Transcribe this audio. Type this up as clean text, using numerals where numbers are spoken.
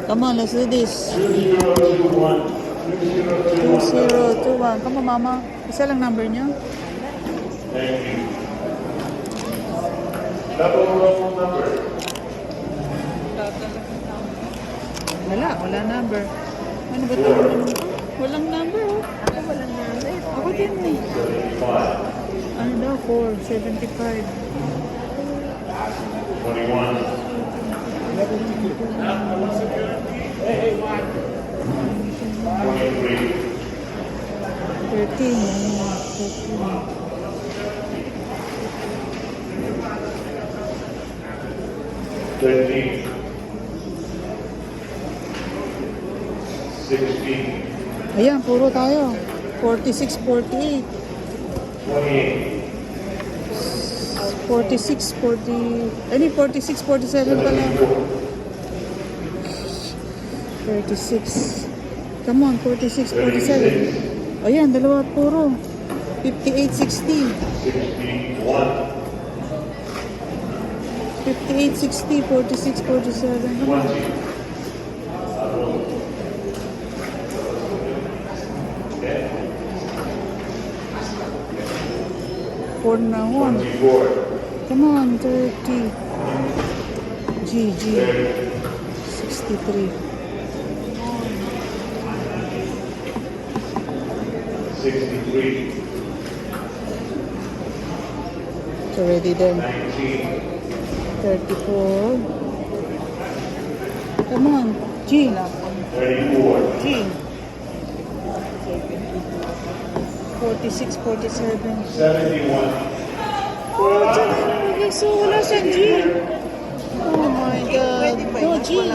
Come on, let's do this. 2021. 2021. Come on, mama. Isa lang number niyo. Thank you. Double roll number. Wala number. Ano ba ito? Walang number, oh. Ako walang number. Ako din, eh. 75. Ano daw? 475. 21. 23. 13. 13. 16. Ayan, puro tayo. 46, 48. 28. 46, 40... Ano, 46, 47 pala. 36. Come on, 46, 47. Ayan, dalawa puro. 58, 60. 61. 58, 60, 46, 47. Come on. 20. Okay. 4 na 1. 24. Come on, 30. G. 63. 63. It's already done. 19. 34. Come on, G. 34. G. 46, 47. 71. Oh, so wala siyang G. Oh my God. No, G.